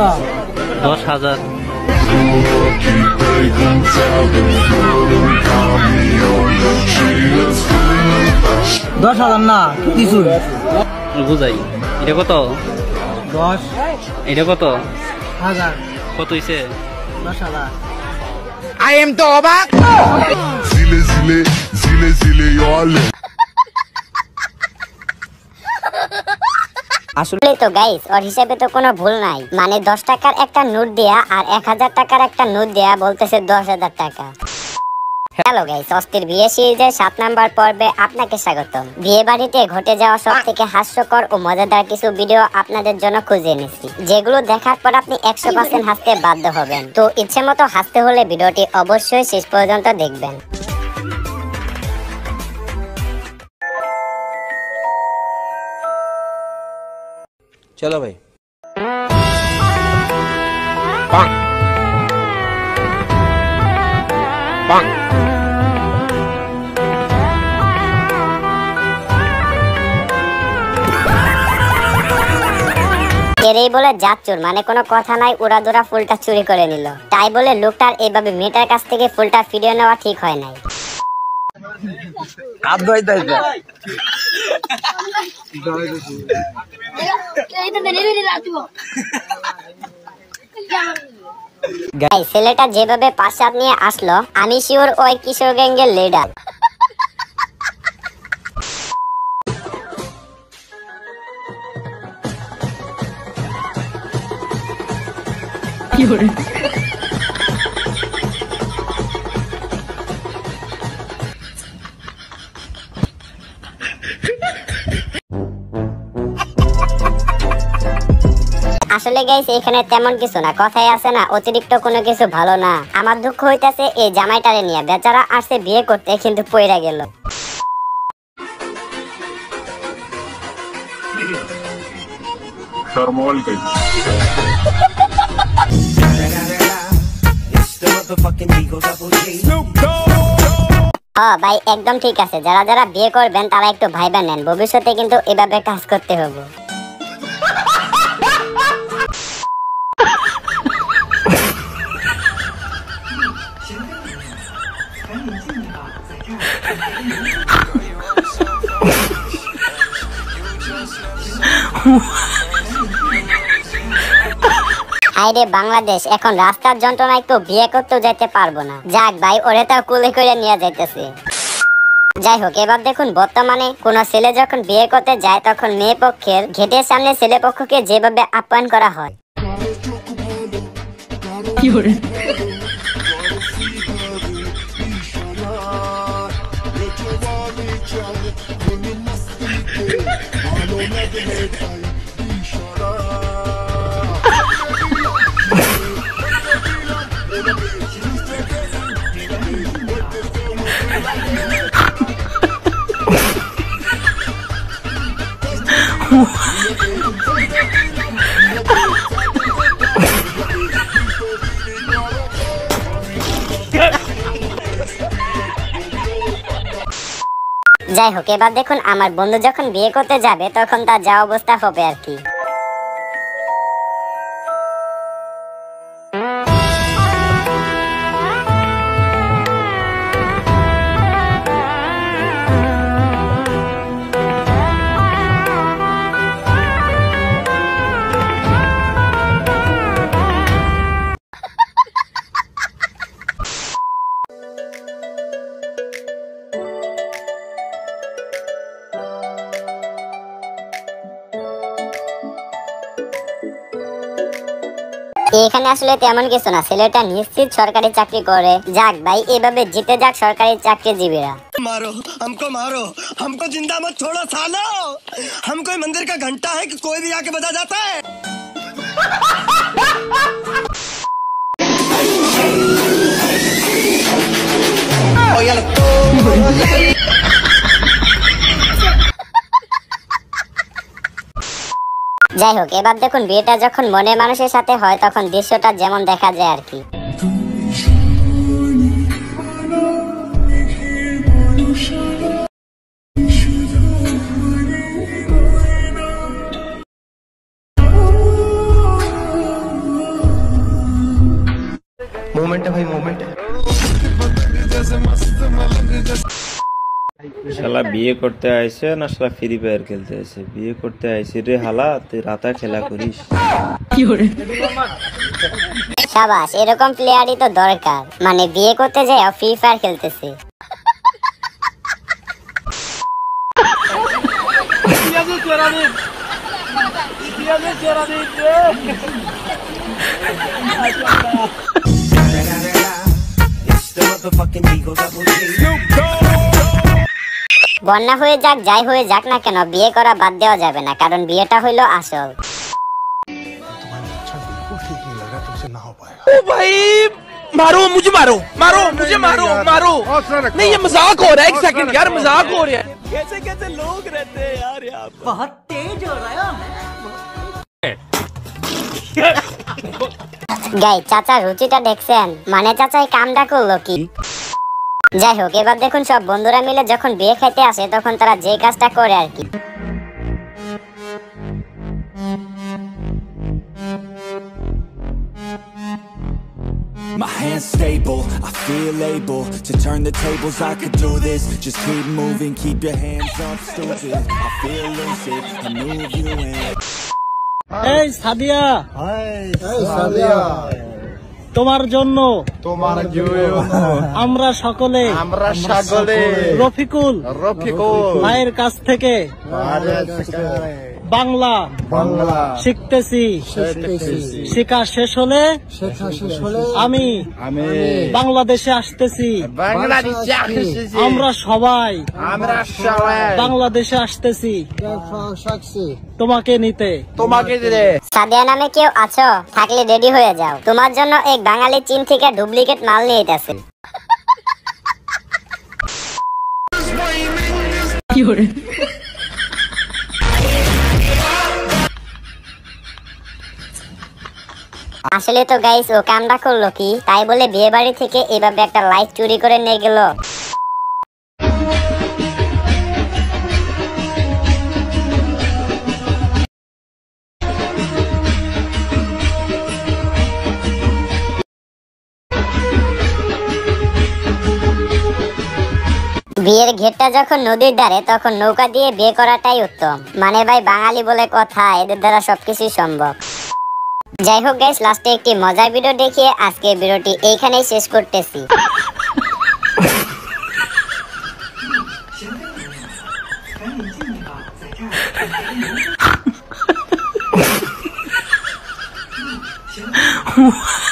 10,000। না কিছু বুঝাই এটা কত? 10। এটা কত? 1000। কত হইছে? 10,000। I am তো অবাক। আসলে তো গাইস ওর হিসাবে তো কোনো ভুল নাই, মানে 10 টাকার একটা নোট দেয়া আর 1000 টাকার একটা নোট দেয়া বলতেছে 10,000 টাকা। হ্যালো গাইস, অস্থির বিয়ে সিরিজের 7 নাম্বার পর্বে আপনাকে স্বাগতম। বিয়ে বাড়িতে ঘটে যাওয়া সব থেকে হাস্যকর ও মজাদার কিছু ভিডিও আপনাদের জন্য খুঁজে এনেছি, যেগুলো দেখার পর আপনি 100% হাসতে বাধ্য হবেন। তো ইচ্ছে মতো হাসতে হলে ভিডিওটি অবশ্যই শেষ পর্যন্ত দেখবেন। চলো ভাই। এরই বলে যাচ্চুর, মানে কোনো কথা নাই, উড়াদুরা ফুলটা চুরি করে নিল। তাই বলে লোকটার এইভাবে মেয়েটার কাছ থেকে ফুলটা ফিরিয়ে নেওয়া ঠিক হয় নাই। ছেলেটা যেভাবে পাশাপ নিয়ে আসলো, আমি শিওর ওই কিশোর গ্যাংয়ের লিডার। আসলে গাইস এখানে তেমন কিছু না, কথাই আছে না, অতিরিক্ত কোনো কিছু ভালো না। আমার দুঃখ হইতাছে এই জামাইটারে নিয়ে, বেচারা আসছে বিয়ে করতে কিন্তু পইরা গেল। ভাই একদম ঠিক আছে, যারা যারা বিয়ে করবেন তারা একটু ভাইবা নেন, ভবিষ্যতে কিন্তু এভাবে কাজ করতে হবে। আইরে বাংলাদেশ, এখন রাস্তার যন্ত্রণায় তো বিয়ে করতেও যেতে পারবো না। যাক ভাই, ওরে তাও কুলে করে নিয়ে যাইতেছে। যাই হোক, এবার দেখুন বর্তমানে কোন ছেলে যখন বিয়ে করতে যায় তখন মেয়ে পক্ষের গেটের সামনে ছেলে পক্ষকে যেভাবে আপ্যায়ন করা হয়, যাই হোক, এবার দেখুন আমার বন্ধু যখন বিয়ে করতে যাবে তখন তার যা অবস্থা হবে আর কি। এখানে আসলে তেমন কিছু না, ছেলেটা নিশ্চিত সরকারি চাকরি করে। যাক ভাই, এভাবে জিতে যাক সরকারি চাকরিজীবীরা। मारो हमको जिंदा मत छोड़ो सालो, हम कोई मंदिर का घंटा है कि कोई भी आके बजा जाता है। যাই হোক, এবার দেখুন বিয়েটা যখন মনের মানুষের সাথে হয় তখন দৃশ্যটা যেমন দেখা যায় আর কি। বিয়ে করতে আইছে না সালা ফ্রি ফায়ার খেলতে আইছে? বিয়ে করতে আইছি রে হালা, তুই রাতা খেলা করিস। শাবাশ, এরকম প্লেয়ারই তো দরকার। মানে বিয়ে করতে যায় ফ্রি ফায়ার খেলতেছে। বন্যা হয়ে যাক, যাই হয়ে যাক না কেন, বিয়ে করা বাদ দেওয়া যাবে না, কারণ বিয়েটা হইলো আসল। ओ भाई मारो मुझे, मारो मारो मुझे, मारो मारो। नहीं ये मजाक हो रहा है, एक सेकंड यार, मजाक हो रहा है। कैसे कैसे लोग रहते हैं यार यहाँ पे। बहुत तेज हो रहा है। গাই চাচা রুচিটা দেখছেন? মানে চাচা এই কামটা করলো কি? যাই হোক, এবার দেখুন সব বন্ধুরা মিলে যখন বিয়ে খাইতে আসে তখন তারা যে কাজটা করে আর কি। My hands stable, I feel able to turn the tables, I could do this. Just keep moving, keep your hands up, stupid. I feel lucid, I move you in. এই সাদিয়া, তোমার জন্য আমরা সকলে রফিকুল ভাইয়ের কাছ থেকে বাংলা শিখতেছি। শেখা শেষ হলে আমি বাংলাদেশে আসতেছি। আমরা সবাই বাংলাদেশে আসতেছি তোমাকে নিতে। সাদিয়া নামে কেউ আছো? থাকলে রেডি হয়ে যাও, তোমার জন্য এক বাঙালি চীন থেকে ডুপ্লিকেট মাল নিয়ে আসছে। আসলে তো গাইস ও কামটা করলো কি, তাই বলে বিয়ে বাড়ি থেকে এইভাবে একটা লাইট চুরি করে নিয়ে গেল। বিয়ের ঘেরটা যখন নদীর ধারে, তখন নৌকা দিয়ে বিয়ে করাটাই উত্তম। মানে ভাই বাঙালি বলে কথা, এদের দ্বারা সবকিছুই সম্ভব। যাই হোক গাইস, লাস্টে একটি মজার ভিডিও দেখিয়ে আজকে ভিডিওটি এইখানেই শেষ করতেছি। What?